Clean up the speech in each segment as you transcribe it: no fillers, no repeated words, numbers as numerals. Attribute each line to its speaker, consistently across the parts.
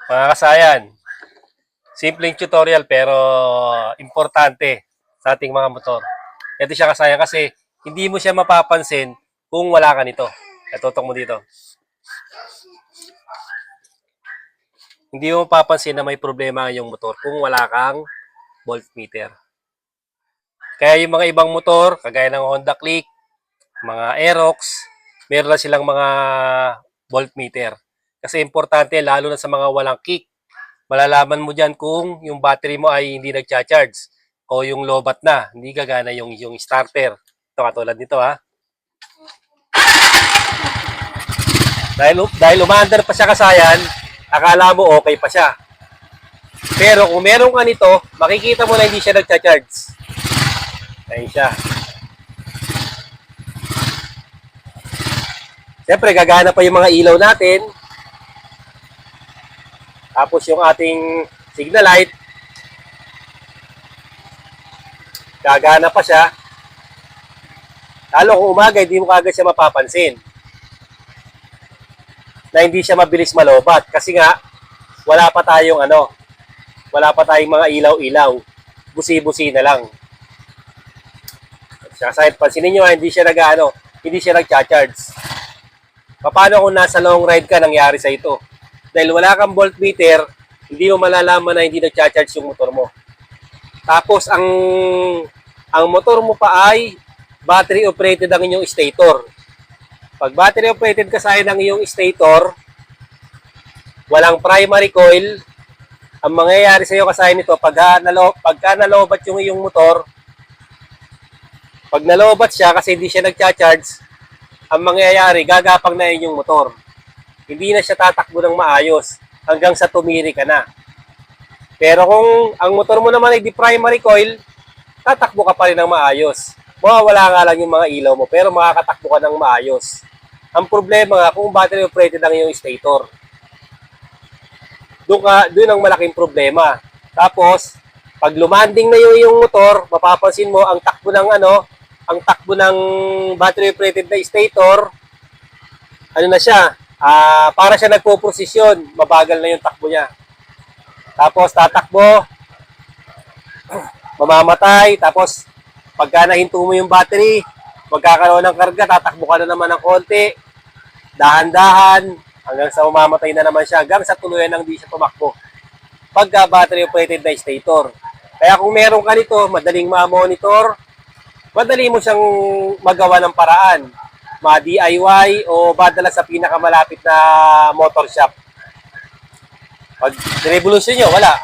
Speaker 1: Mga kasayan, simpleng tutorial pero importante sa ating mga motor. Ito siya kasayan kasi hindi mo siya mapapansin kung wala ka nito. Tutok mo dito. Hindi mo mapapansin na may problema ang iyong motor kung wala kang voltmeter. Kaya yung mga ibang motor, kagaya ng Honda Click, mga Aerox, meron na silang mga voltmeter. Kasi importante, lalo na sa mga walang kick, malalaman mo dyan kung yung battery mo ay hindi nagcha-charge o yung lobat na, hindi gagana yung starter. Ito katulad nito ha. Dahil umaandar pa siya kasayan, akala mo okay pa siya. Pero kung meron ka nito, makikita mo na hindi siya nagcha-charge. Ayun siya. Siyempre, gagana pa yung mga ilaw natin. Tapos yung ating signal light, gagana pa siya. Lalo kung umaga, hindi mo kagad siya mapapansin na hindi siya mabilis malobat. Kasi nga, wala pa tayong mga ilaw-ilaw. Busi-busi na lang. Kasi pansinin nyo, hindi siya nagcha-charge. Paano kung nasa long ride ka, nangyari sa ito? Dahil wala kang voltmeter, hindi mo malalaman na hindi nagcha-charge yung motor mo. Tapos, ang motor mo pa ay battery operated ang inyong stator. Pag battery operated kasi ng iyong stator, walang primary coil, ang mangyayari sa iyo kasi nito, pagka nalobat yung iyong motor, pag nalobat siya kasi hindi siya nagcha-charge, ang mangyayari, gagapang na yung motor. Hindi na siya tatakbo ng maayos hanggang sa tumiri ka na. Pero kung ang motor mo naman ay di primary coil, tatakbo ka pa rin ng maayos. Mawawala nga lang yung mga ilaw mo, pero makakatakbo ka ng maayos. Ang problema nga, kung battery operated ang iyong stator, doon ang malaking problema. Tapos, pag lumanding na yung iyong motor, mapapansin mo ang takbo ng battery operated na stator, na siya, para siya nagpo-posisyon, mabagal na yung takbo niya. Tapos tatakbo, mamamatay, tapos pagka nahinto mo yung battery, magkakaroon ng karga, tatakbo ka na naman ng konti, dahan-dahan, hanggang sa mamamatay na naman siya, hanggang sa tuluyan nang di siya tumakbo. Pagka battery operated na stator. Kaya kung meron ka nito, madaling ma-monitor, madali mo siyang magawa ng paraan. Ma-DIY o badala sa pinakamalapit na motor shop. Pag revolution nyo, wala.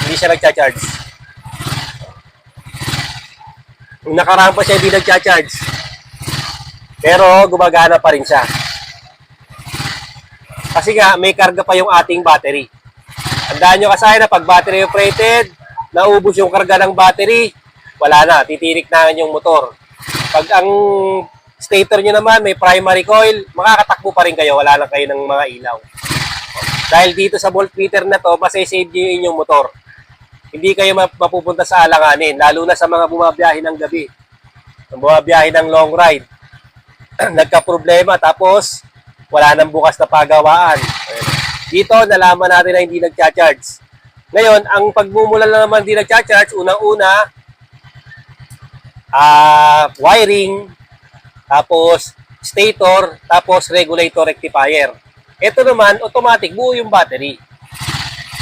Speaker 1: Hindi siya nagcha-charge. Kung nakaraan pa siya, hindi nagcha-charge. Pero gumagana pa rin siya. Kasi nga, may karga pa yung ating battery. Tandaan nyo kasi na pag battery operated, naubos yung karga ng battery, wala na, titirik na yung motor. Pag ang stator nyo naman may primary coil, makakatakbo pa rin kayo, wala lang kayo ng mga ilaw. Dahil dito sa voltmeter na to, masasave nyo yung inyong motor. Hindi kayo mapupunta sa alanganin, lalo na sa mga bumabiyahe ng gabi. Bumabiyahe ng long ride. Nagka-problema, tapos wala nang bukas na pagawaan. Dito, nalaman natin na hindi nagcha-charge. Ngayon, ang pagmumula na naman hindi nagcha-charge, unang-una, wiring, tapos stator, tapos regulator rectifier. Ito naman, automatic, buo yung battery.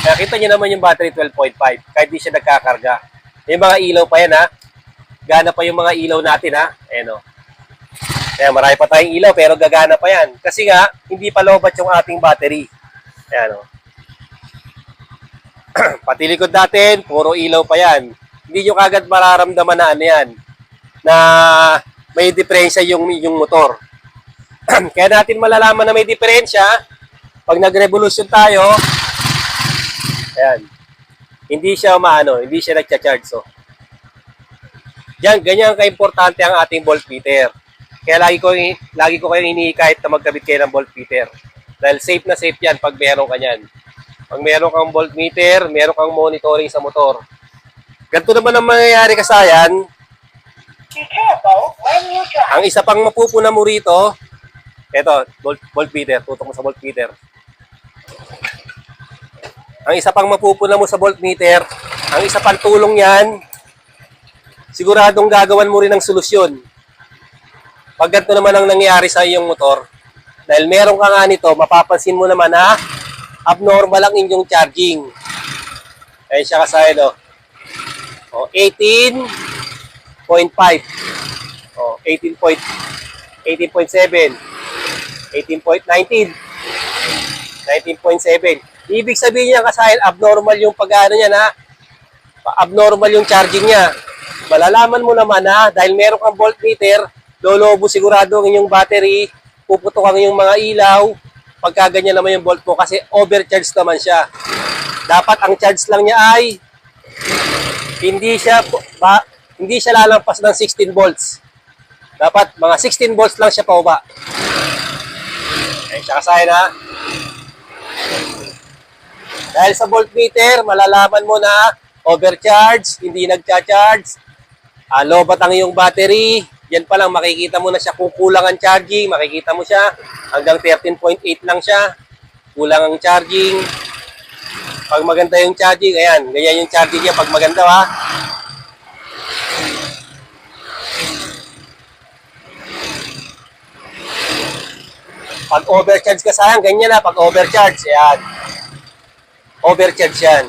Speaker 1: Kaya kita nyo naman yung battery 12.5, kahit di siya nagkakarga. May mga ilaw pa yan ha. Gana pa yung mga ilaw natin ha. Ayan o. Kaya marami pa tayong ilaw pero gagana pa yan. Kasi nga, hindi pa lobat yung ating battery. Ayan o. Pati likod natin, puro ilaw pa yan. Hindi nyo kagad mararamdaman na ano yan. Na may diferensya yung motor. Kaya natin malalaman na may diferensya pag nag-revolution tayo. Ayan. Hindi siya nagcha-charge. So. Ganyan ka-importante ang ating voltmeter. Kaya lagi ko kayong hinihikayat na magkabit kayo ng voltmeter. Dahil safe na safe yan pag meron ka yan. Pag meron kang voltmeter, meron kang monitoring sa motor. Ganito naman ang mangyayari kasayan. Ang isa pang mapupuna mo rito, eto, voltmeter. Tutok mo sa voltmeter. Ang isa pang mapupuna mo sa voltmeter, ang isa pang tulong yan, siguradong gagawan mo rin ng solusyon. Pag ganito naman ang nangyayari sa iyong motor, dahil meron ka nga nito, mapapansin mo naman na abnormal ang inyong charging. Ayun siya kasaya, no? O, 18.5. O, 18.7. 18.19. 19.7. Ibig sabihin niya kasaya, abnormal yung pag-ano niya na, abnormal yung charging niya. Malalaman mo naman na dahil meron kang voltmeter, lolobo sigurado ang inyong battery, puputok ang inyong mga ilaw, pagka ganyan naman yung volt mo kasi overcharge naman siya. Dapat ang charge lang niya ay hindi siya lalampas ng 16 volts. Dapat mga 16 volts lang siya pababa. Ayun siya kasaya na. Dahil sa voltmeter, malalaman mo na overcharge, hindi nagcha-charge, lobat ang iyong battery. Yan pa lang, makikita mo na siya kung kulang ang charging. Makikita mo siya, hanggang 13.8 lang siya. Kulang ang charging. Pag maganda yung charging, ayan, ganyan yung charging niya pag maganda, ha. Pag overcharge ka sayang, ganyan na. Pag overcharge, ayan. Overcharge yan.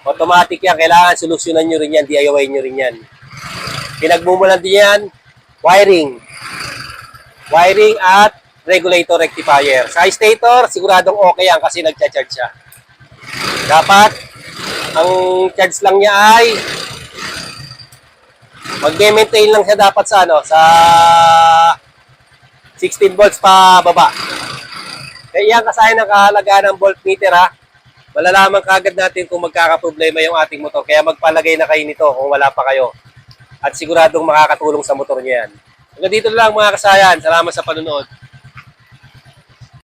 Speaker 1: Automatic yan. Kailangan solusyonan nyo rin yan. DIY nyo rin yan. Pinagmumulan din yan, wiring. Wiring at regulator rectifier. Sa stator, siguradong okay yan kasi nagcha-charge siya. Dapat, ang charge lang niya ay mag-maintain lang siya dapat sa sa 16 volts pa baba. Kaya yan kasaya ng kahalagaan ng voltmeter, ha. Malalaman kaagad natin kung magkakaproblema yung ating motor. Kaya magpalagay na kayo nito kung wala pa kayo. At siguradong makakatulong sa motor niya yan. Hanggang dito lang mga kasayan. Salamat sa panonood.